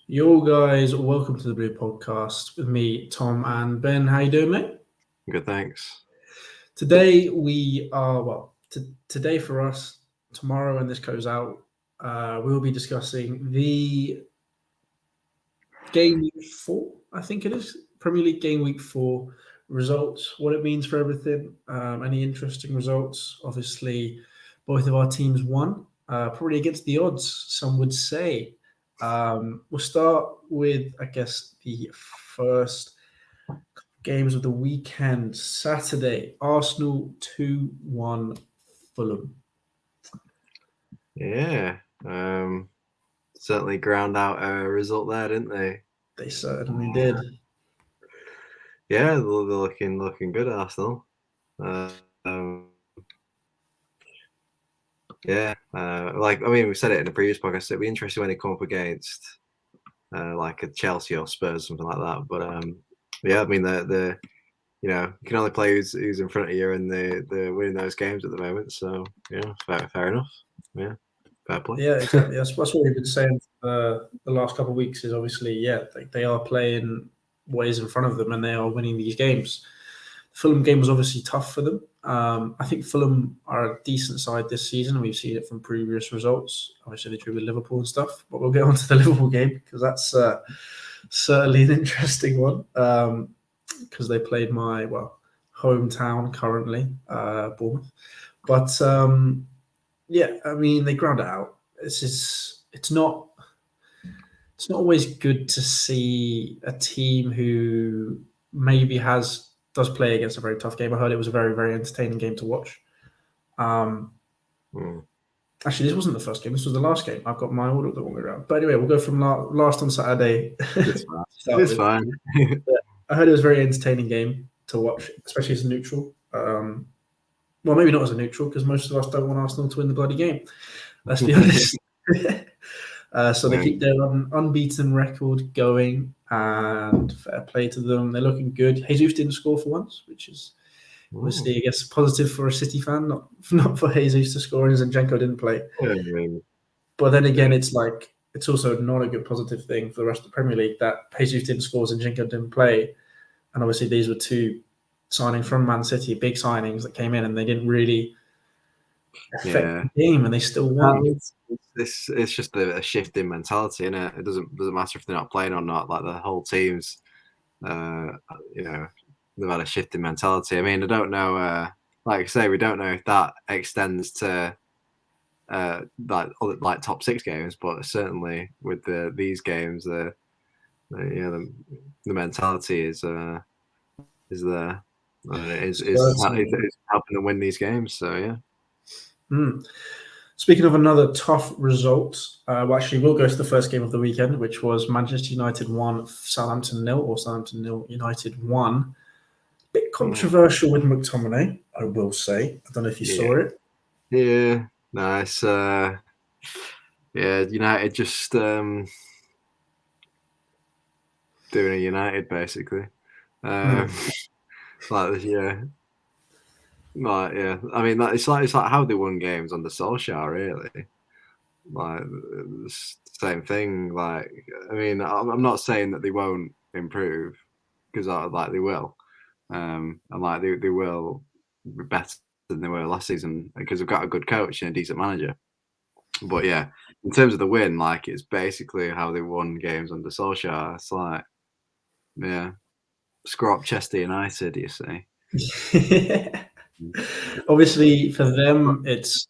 Yo, guys, welcome to the Blue Podcast with me, Tom, and Ben. How you doing, mate? Good, thanks. Today we are today for us. Tomorrow, when this goes out, we'll be discussing the game week 4. I think it is Premier League game week 4 results. What it means for everything. Any interesting results? Obviously, both of our teams won, probably against the odds. Some would say. We'll start with, I guess, the first games of the weekend. Saturday, Arsenal 2-1 Fulham. Yeah, certainly ground out a result there, didn't they? They certainly did. Yeah, they're looking good, Arsenal. Um, we said it in the previous podcast. It'd be interesting when they come up against like a Chelsea or Spurs, something like that. But yeah, I mean the you can only play who's in front of you, and they're winning those games at the moment. So yeah, fair enough. Yeah. Fair play. Yeah, exactly. That's what we've been saying the last couple of weeks is obviously, they are playing what is in front of them and they are winning these games. The Fulham game was obviously tough for them. I think Fulham are a decent side this season. We've seen it from previous results. Obviously, they drew with Liverpool and stuff, but we'll get on to the Liverpool game because that's certainly an interesting one because they played my, hometown currently, Bournemouth. But yeah, I mean, they ground it out. It's not always good to see a team who maybe does play against a very tough game. I heard it was a very, very entertaining game to watch. Actually, this wasn't the first game. This was the last game. I've got my order the wrong way around. But anyway, we'll go from last on Saturday. It's fine. I heard it was a very entertaining game to watch, especially as a neutral. Well, maybe not as a neutral, because most of us don't want Arsenal to win the bloody game. Let's be honest. So they keep their unbeaten record going, and fair play to them. They're looking good. Jesus didn't score for once, which is obviously, I guess, positive for a City fan, not for Jesus to score, and Zinchenko didn't play. But then again, it's also not a good positive thing for the rest of the Premier League that Jesus didn't score, Zinchenko didn't play. And obviously these were two signings from Man City, big signings that came in, and they didn't really affect the game, and they still won. It's just a shift in mentality, isn't it? It doesn't matter if they're not playing or not. Like the whole team's, they've had a shift in mentality. I mean, I don't know. Like I say, we don't know if that extends to like top 6 games, but certainly with these games, the mentality is there. It's helping them win these games. So yeah. Speaking of another tough result, we'll go to the first game of the weekend, which was Manchester United 1, Southampton 0, or Southampton 0, United 1. Bit controversial with McTominay, I will say. I don't know if you saw it. Yeah, nice. United just doing a United basically. I mean, it's like how they won games under Solskjaer, really. Like same thing. Like, I mean, I'm not saying that they won't improve because they will, and they will be better than they were last season because they've got a good coach and a decent manager. But yeah, in terms of the win, like it's basically how they won games under Solskjaer. It's like, yeah, screw up Chester United, you see. Obviously, for them, it's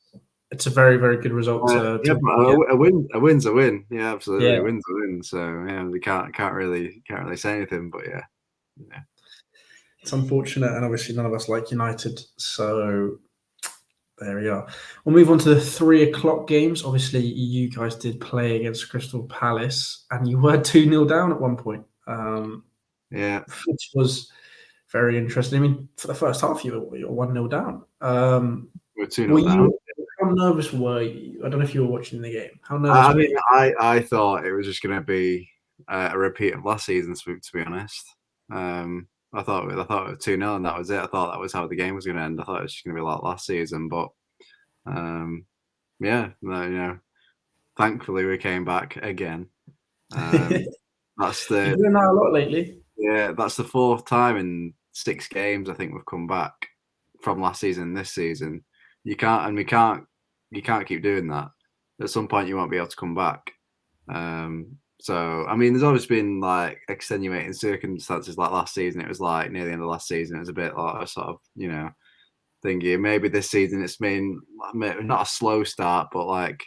a very, very good result. A win's a win. Yeah, absolutely, a win's a win. So yeah, they can't really say anything. But yeah, it's unfortunate, and obviously none of us like United. So there we are. We'll move on to the 3:00 games. Obviously, you guys did play against Crystal Palace, and you were 2-0 down at one point. Which was very interesting. I mean, for the first half, you were 1-0 down. We're 2-0 down. How nervous were you? I don't know if you were watching the game. How nervous were you? I thought it was just going to be a repeat of last season, to be honest. I thought it was 2-0 and that was it. I thought that was how the game was going to end. I thought it was just going to be like last season. But, thankfully we came back again. That's You're the doing that a lot lately. that's the fourth time in 6 games I think we've come back from last season this season. You can't keep doing that. At some point, you won't be able to come back. So I mean, there's always been like extenuating circumstances. Like last season, it was like near the end of last season, it was a bit like a sort of thingy. Maybe this season it's been not a slow start, but like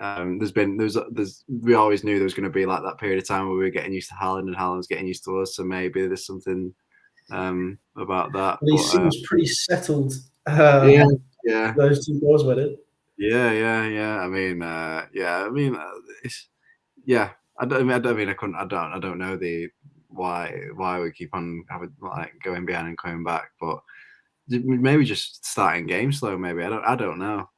we always knew there was going to be like that period of time where we were getting used to Haaland and Haaland was getting used to us. So maybe there's something about that. But he But seems pretty settled. yeah, yeah, Those 2 goals with it. yeah. I mean, it's yeah. I don't know the why we keep on having like going behind and coming back, but maybe just starting games slow. Maybe I don't know.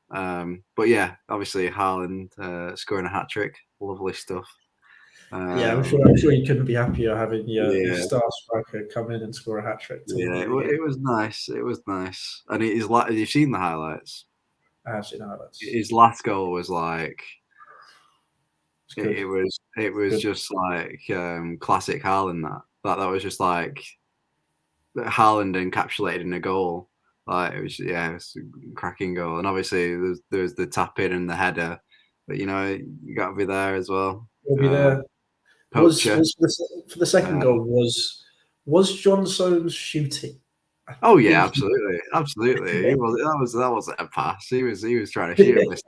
But yeah, obviously Haaland scoring a hat trick, lovely stuff. Yeah, I'm Um, sure. I'm sure you couldn't be happier having your yeah, star striker come in and score a hat trick to win yeah, you the game. it was nice. It was nice, and it is like you've seen the highlights. Actually, no, that's His last goal was like it's good. it was Good. just like classic Haaland. That was just like Haaland encapsulated in a goal. Like it was, yeah, it was a cracking goal. And obviously there's the tap in and the header, but you got to be there as well. We'll be there. Poacher. For the second Uh, goal was John Stones shooting? I oh think yeah, he absolutely. did. That wasn't a pass. He was trying to shoot and miss.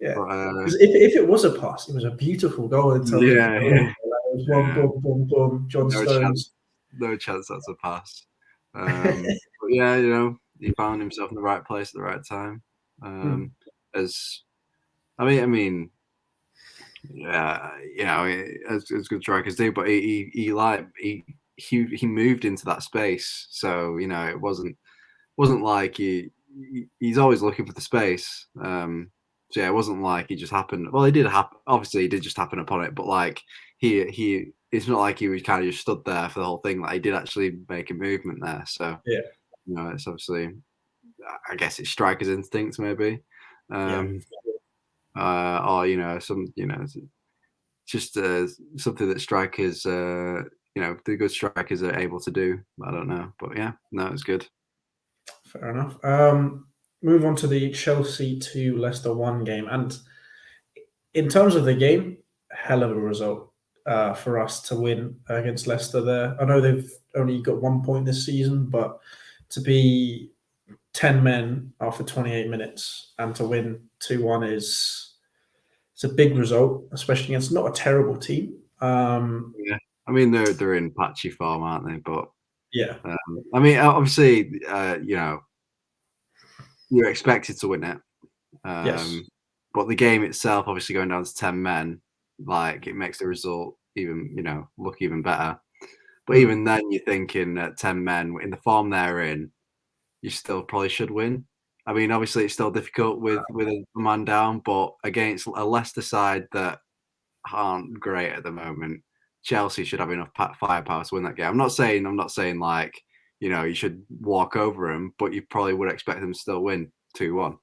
Yeah, But because if it was a pass, it was a beautiful goal in terms of the yeah, goal. yeah, It was one yeah. boom, boom, boom. John No chance. Stones. No chance that's a pass. But yeah, he found himself in the right place at the right time. Hmm. As I mean, yeah, as good strikers do, but he moved into that space, so it wasn't like he's always looking for the space. So yeah, it wasn't like he just happened. Well, he did happen. Obviously, he did just happen upon it, but like he, it's not like he was kind of just stood there for the whole thing. Like he did actually make a movement there. So Yeah, it's obviously, I guess it's striker's instincts maybe, yeah, um, or it's just something that strikers, the good strikers are able to do. I don't know, but yeah, no, it's good. fair enough. Move on to the Chelsea 2 Leicester 1 game, and in terms of the game, hell of a result for us to win against Leicester. There, I know they've only got 1 point this season, but to be 10 men after 28 minutes and to win 2-1 is it's a big result, especially against not a terrible team. Yeah, I mean they're in patchy form, aren't they? But Yeah. I mean, obviously, you're expected to win it, Yes. but the game itself, obviously going down to 10 men, like it makes the result even, look even better. But Mm. even then, you're thinking at 10 men in the form they're in, you still probably should win. I mean, obviously, it's still difficult with a man down, but against a Leicester side that aren't great at the moment, Chelsea should have enough firepower to win that game. I'm not saying like you should walk over them, but you probably would expect them to still win 2-1.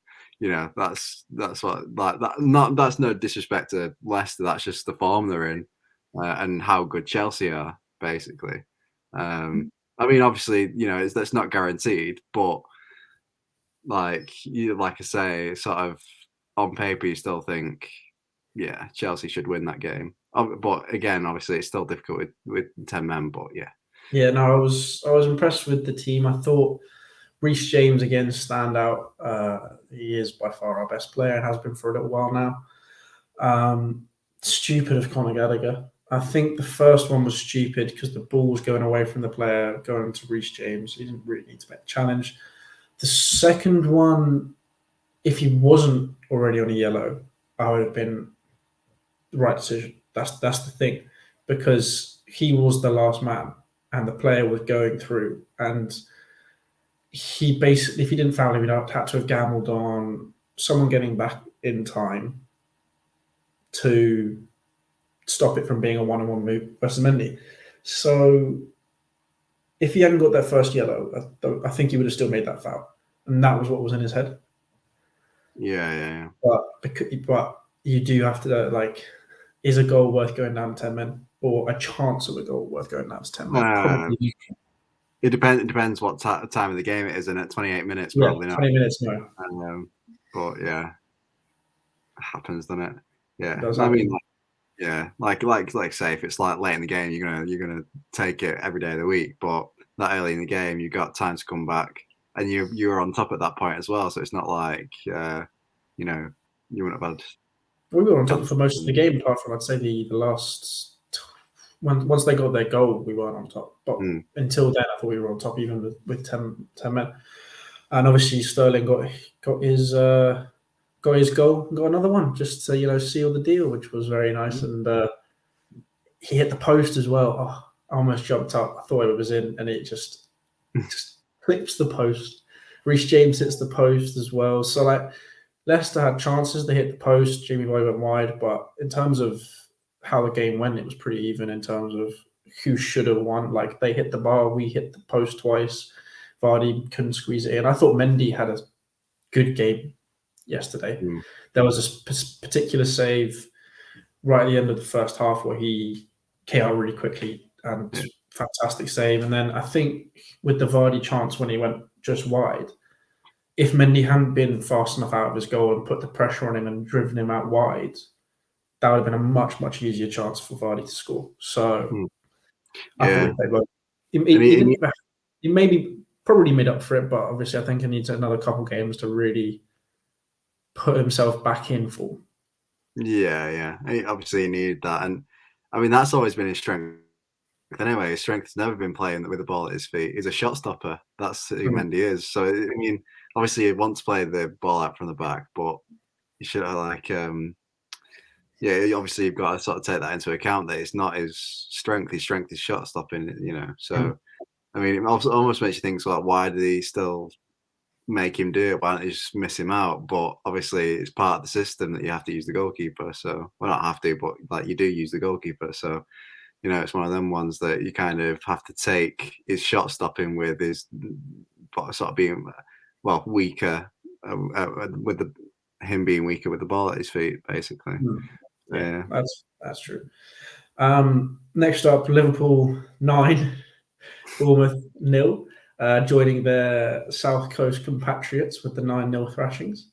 That's what like that. Not that's no disrespect to Leicester. That's just the form they're in and how good Chelsea are basically. I mean, obviously, that's not guaranteed, but like I say, sort of on paper, you still think, yeah, Chelsea should win that game. But again, obviously, it's still difficult with 10 men. But yeah, Yeah, no, I was impressed with the team. I thought Reece James again stand out. He is by far our best player and has been for a little while now. Stupid of Conor Gallagher. I think the first one was stupid because the ball was going away from the player, going to Reece James. He didn't really need to make a challenge. The second one, if he wasn't already on a yellow, I would have been the right decision. That's the thing, because he was the last man and the player was going through, and he basically, if he didn't foul him, he'd had to have gambled on someone getting back in time to stop it from being a one-on-one move versus Mendy. So if he hadn't got that first yellow, I think he would have still made that foul, and that was what was in his head. yeah. But you do have to like is a goal worth going down to 10 men, or a chance of a goal worth going down to 10 men? Probably. It depends what time of the game it is, and at 28 minutes, Yeah, probably not. 20 minutes, no. But yeah, it happens, doesn't it? Yeah, Does I happen. mean, like say if it's like late in the game, you're gonna take it every day of the week. But that early in the game, you've got time to come back, and you're on top at that point as well. So it's not like you know you wouldn't have had. We were on top for most of the game, apart from I'd say the last. Once they got their goal, we weren't on top. But until then, I thought we were on top, even with 10 men. And obviously Sterling got his goal, got another one, just to seal the deal, which was very nice. And he hit the post as well. Oh, I almost jumped up. I thought it was in, and it just clips the post. Reece James hits the post as well. So like Leicester had chances. They hit the post. Jamie Vardy went wide, but in terms of how the game went, it was pretty even in terms of who should have won. Like they hit the bar, we hit the post twice. Vardy couldn't squeeze it in. I thought Mendy had a good game yesterday. There was a particular save right at the end of the first half where he came out really quickly and fantastic save. And then I think with the Vardy chance when he went just wide, if Mendy hadn't been fast enough out of his goal and put the pressure on him and driven him out wide, that would have been a much, much easier chance for Vardy to score. So I thought he played well. He maybe probably made up for it, but obviously I think he needs another couple games to really put himself back in form. Yeah. Obviously, he needed that, and I mean that's always been his strength. Anyway, his strength has never been playing with the ball at his feet. He's a shot stopper. That's who Mendy is. So I mean, obviously, he wants to play the ball out from the back, but you should have obviously you've got to sort of take that into account that it's not his strength. His strength is shot stopping. So I mean, it almost makes you think, so like, why did he still make him do it? Why don't you just miss him out? But obviously, it's part of the system that you have to use the goalkeeper. So, well, not have to, but like you do use the goalkeeper. So, it's one of them ones that you kind of have to take his shot stopping with his sort of being weaker with him being weaker with the ball at his feet, basically. Yeah, that's true. Next up, Liverpool 9, Bournemouth 0. Joining their South Coast compatriots with the 9-0 thrashings.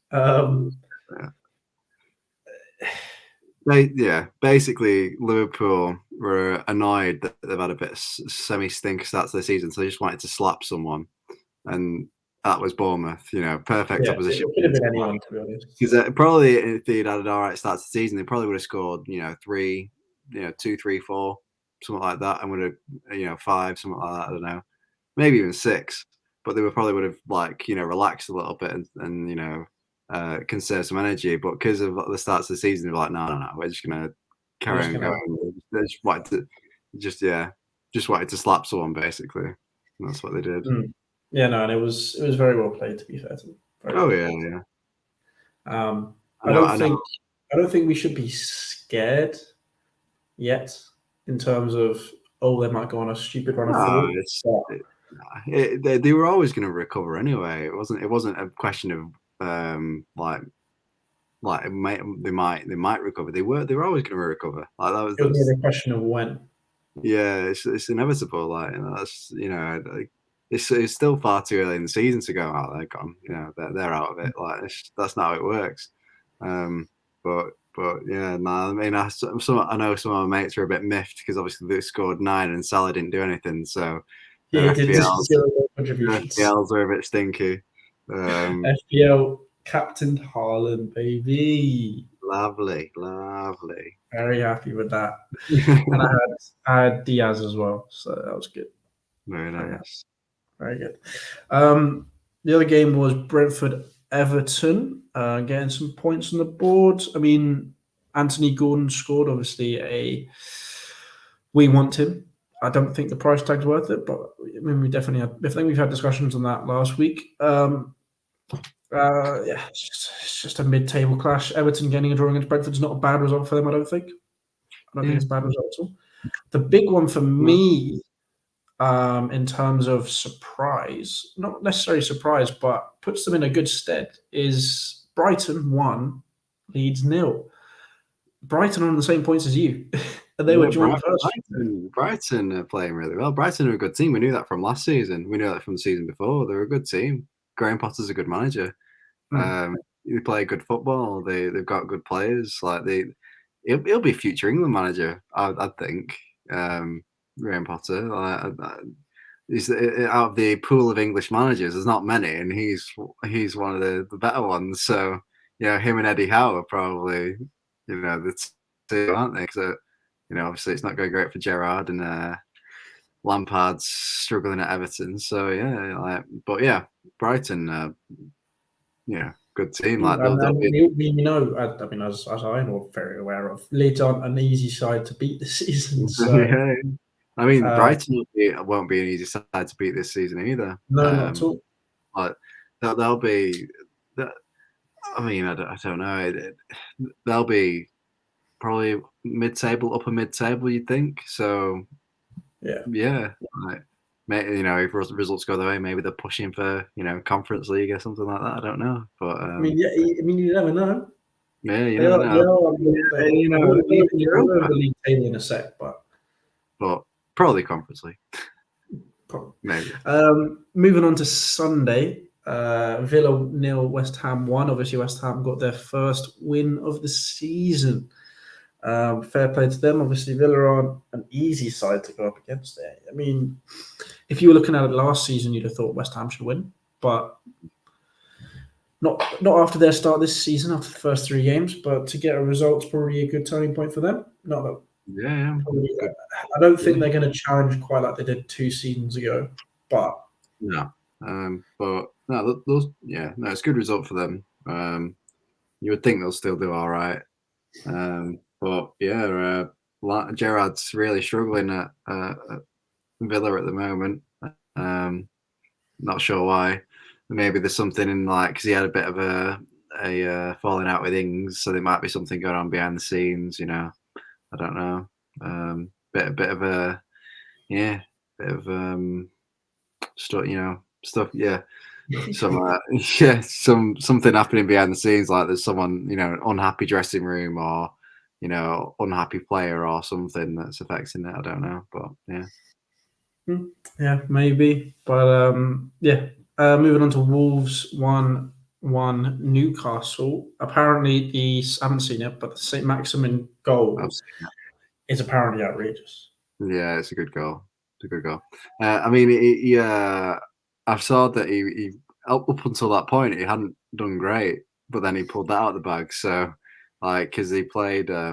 Basically, Liverpool were annoyed that they've had a bit of semi-stink start to the season, so they just wanted to slap someone, and that was Bournemouth. Perfect opposition. It could have been anyone, to be honest. Because probably if they'd had an all right start to the season, they probably would have scored, 3, 2, 3, 4, something like that, and would have, 5, something like that. I don't know, maybe even 6. But they probably would have relaxed a little bit and conserve some energy. But because of the start of the season, they're like, no, we're just gonna carry on going. They just wanted to slap someone, basically. And that's what they did. Yeah, no, and it was very well played, to be fair to them. Yeah. I don't think we should be scared yet in terms of they might go on a stupid run of form. They were always going to recover anyway. It wasn't a question of they might recover. They were always going to recover. Like that was. It was a question of when. Yeah, it's inevitable. That's it's still far too early in the season to go out. They're gone. They're out of it. That's not how it works. But yeah, no. I mean, I know some of my mates were a bit miffed because obviously they scored 9 and Salah didn't do anything. So yeah, FPLs are a bit stinky. FPL captain Haaland, baby. Lovely. Very happy with that. And I had Diaz as well, so that was good. Very nice. Very good. The other game was Brentford Everton, getting some points on the board. I mean, Anthony Gordon scored, obviously we want him. I don't think the price tag's worth it, but I mean, I think we've had discussions on that last week. It's just a mid-table clash. Everton getting a draw against Brentford is not a bad result for them, I don't think. I don't think it's a bad result at all. The big one for me, in terms of surprise, not necessarily surprise, but puts them in a good stead, is Brighton 1, Leeds 0. Brighton are on the same points as you, and they were joint first. Brighton are playing really well. Brighton are a good team. We knew that from last season. We knew that from the season before. They're a good team. Graham Potter's a good manager. They play good football. They've got good players. Like he'll be a future England manager. I think Graham Potter. He's out of the pool of English managers. There's not many, and he's one of the better ones. So him and Eddie Howe are probably the two, aren't they? So obviously it's not going great for Gerrard, and Lampard's struggling at Everton. So Brighton, good team. Like they'll be. As I'm very aware of, Leeds aren't an easy side to beat this season. So. Yeah. I mean, Brighton won't be an easy side to beat this season either. No, not at all. But they'll be. I mean, I don't know. They'll be probably mid-table, upper mid-table, you'd think. So, yeah. Like, if results go their way, maybe they're pushing for Conference League or something like that. I don't know, but you never know. Yeah, you never know. We'll the league table in a sec, but probably Conference League. Maybe. Moving on to Sunday, Villa 0, West Ham 1. Obviously, West Ham got their first win of the season. Fair play to them. Obviously, Villa aren't an easy side to go up against there. I mean, if you were looking at it last season, you'd have thought West Ham should win, but not after their start this season, after the first 3 games. But to get a result is probably a good turning point for them. I don't think they're going to challenge quite like they did 2 seasons ago, but no. But no, it's a good result for them. You would think they'll still do all right. But Gerrard's really struggling at Villa at the moment. Not sure why. Maybe there's something in because he had a bit of a falling out with Ings, so there might be something going on behind the scenes. I don't know. Bit of a stuff. Yeah. Something happening behind the scenes, like there's someone unhappy dressing room or unhappy player or something that's affecting it. I don't know, but yeah, maybe. But moving on to Wolves 1-1 Newcastle. Apparently, I haven't seen it, but the St. Maximin goal is apparently outrageous. Yeah, it's a good goal. I mean, I saw that he up until that point he hadn't done great, but then he pulled that out of the bag. So, because he played, I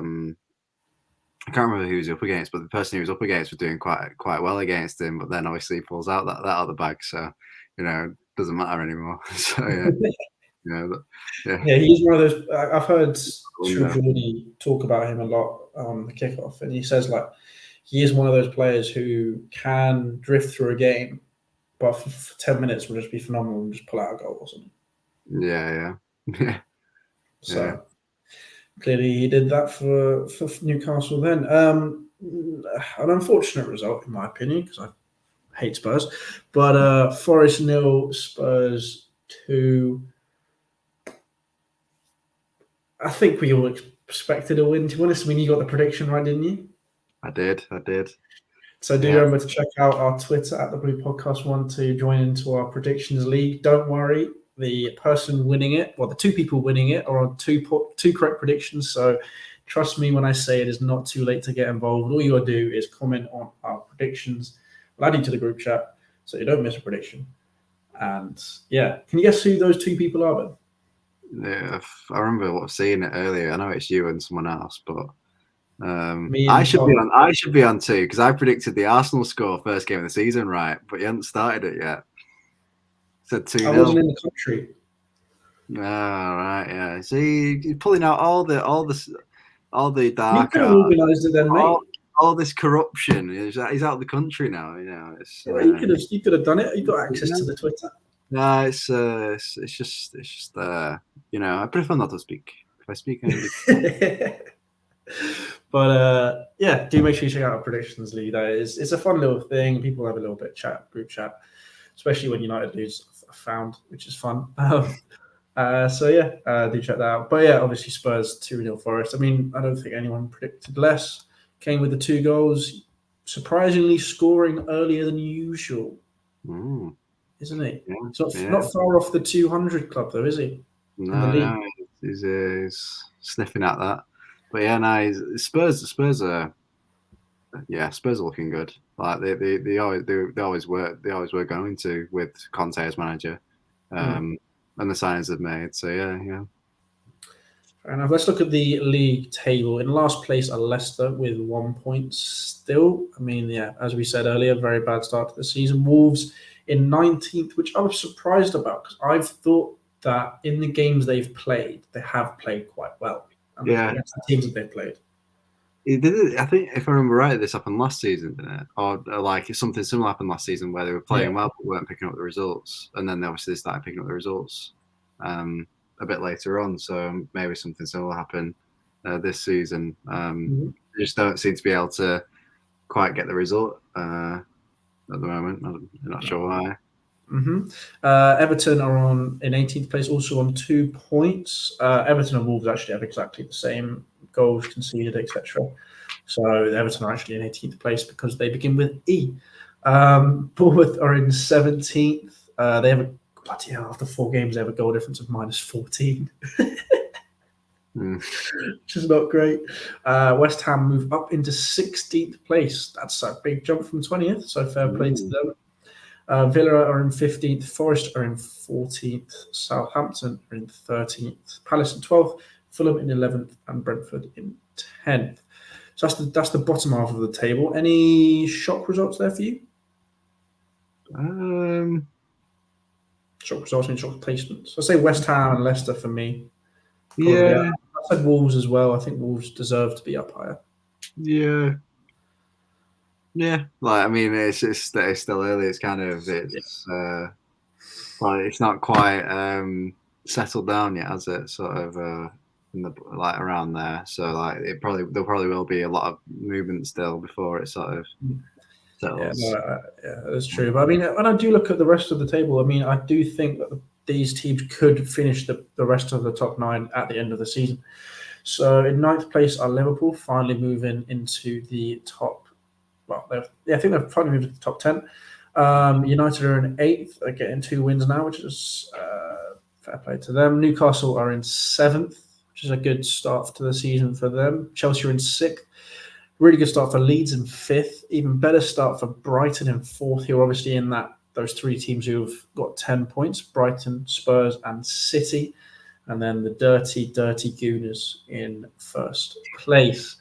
can't remember who he was up against, but the person he was up against was doing quite well against him. But then obviously he pulls out that out of the bag, so it doesn't matter anymore. So he's one of those. I've heard Jordy talk about him a lot on the kickoff, and he says he is one of those players who can drift through a game, but for 10 minutes will just be phenomenal and just pull out a goal or something. Yeah. So clearly he did that for Newcastle then. An unfortunate result, in my opinion, because I hate Spurs. But Forest 0, Spurs 2. I think we all expected a win, to be honest. I mean, you got the prediction right, didn't you? I did. So do remember to check out our Twitter at the Blue Podcast 1 to join into our predictions league. Don't worry, the person winning it, the 2 people winning it, are on 2 correct predictions. So trust me when I say it is not too late to get involved. All you got to do is comment on our predictions. We'll add you to the group chat so you don't miss a prediction. And can you guess who those 2 people are, Ben? Yeah, I remember seeing it earlier. I know it's you and someone else, but. I should be on 2 because I predicted the Arsenal score first game of the season, right? But you hadn't started it yet. Said 2-0. I wasn't in the country. Right, yeah. See, you're pulling out all the dark. You could have organised it then, mate. All this corruption. He's out of the country now. You could have done it. You got access to the Twitter. No, it's just I prefer not to speak. If I speak, But do make sure you check out our predictions league. It's a fun little thing. People have a little bit group chat, especially when United lose a found, which is fun. So yeah, do check that out. But yeah, obviously Spurs 2-0 Forest. I mean, I don't think anyone predicted less. Came with the 2 goals, surprisingly scoring earlier than usual, isn't he? Yeah, He's not far off the 200 club though, is he? In the league. No, he's sniffing at that. But yeah, no, Spurs are looking good. Like they always were going to with Conte as manager, and the signings they've made. So yeah. Fair enough. Let's look at the league table. In last place are Leicester with 1 point still. I mean, yeah, as we said earlier, very bad start to the season. Wolves in 19th, which I was surprised about because I've thought that in the games they've played, they have played quite well. Against the teams that they've played. It did. I think if I remember right, this happened last season, didn't it? Or like something similar happened last season where they were playing well but weren't picking up the results, and then obviously they started picking up the results a bit later on. So maybe something similar happened this season. They just don't seem to be able to quite get the result at the moment. I'm not sure why. Everton are in 18th place, also on 2 points. Everton and Wolves actually have exactly the same goals conceded, etc. So Everton are actually in 18th place because they begin with E. Bournemouth are in 17th. They have after 4 games, they have a goal difference of -14. Which is not great. West Ham move up into 16th place. That's a big jump from 20th, so fair play to them. Villa are in 15th, Forest are in 14th, Southampton are in 13th, Palace in 12th, Fulham in 11th, and Brentford in 10th. So that's the bottom half of the table. Any shock results there for you? Shock results mean shock placements. I'd say West Ham and Leicester for me. Probably. Yeah. I said Wolves as well. I think Wolves deserve to be up higher. Yeah. Like I mean, it's still early. It's kind of it's not quite settled down yet, has it? Sort of around there. So like there probably will be a lot of movement still before it sort of settles. Yeah, that's true. But I mean, when I do look at the rest of the table, I mean, I do think that these teams could finish the rest of the top 9 at the end of the season. So in 9th place are Liverpool, finally moving into the top. Well, I think they've finally moved to the top 10. United are in 8th, are getting 2 wins now, which is fair play to them. Newcastle are in 7th, which is a good start to the season for them. Chelsea are in 6th. Really good start for Leeds in 5th. Even better start for Brighton in 4th. Who are obviously in those 3 teams who've got 10 points: Brighton, Spurs, and City. And then the dirty Gooners in 1st place.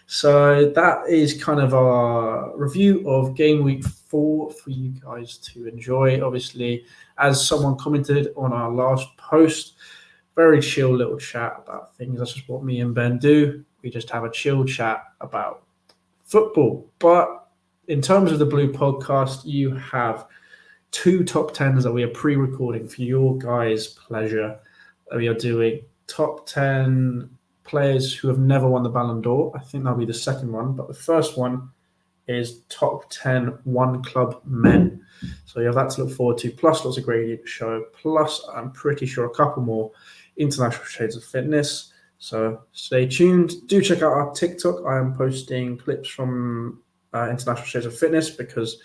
So that is kind of our review of Game Week 4 for you guys to enjoy. Obviously, as someone commented on our last post, very chill little chat about things. That's just what me and Ben do. We just have a chill chat about football. But in terms of the Blue Podcast, you have 2 top 10s that we are pre-recording for your guys' pleasure. We are doing top 10 players who have never won the Ballon d'Or. I think that'll be the second one. But the first one is top 10 one club men. So you have that to look forward to, plus lots of great show, plus I'm pretty sure a couple more international shades of fitness. So stay tuned. Do check out our TikTok. I am posting clips from International Shades of Fitness because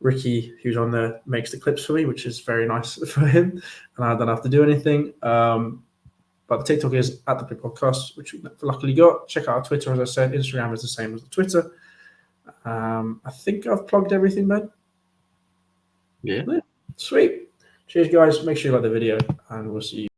Ricky, who's on there, makes the clips for me, which is very nice for him. And I don't have to do anything. But the TikTok is at the Big Podcast, which we luckily got. Check out our Twitter, as I said. Instagram is the same as the Twitter. I think I've plugged everything, man. Yeah. Sweet. Cheers, guys. Make sure you like the video, and we'll see you.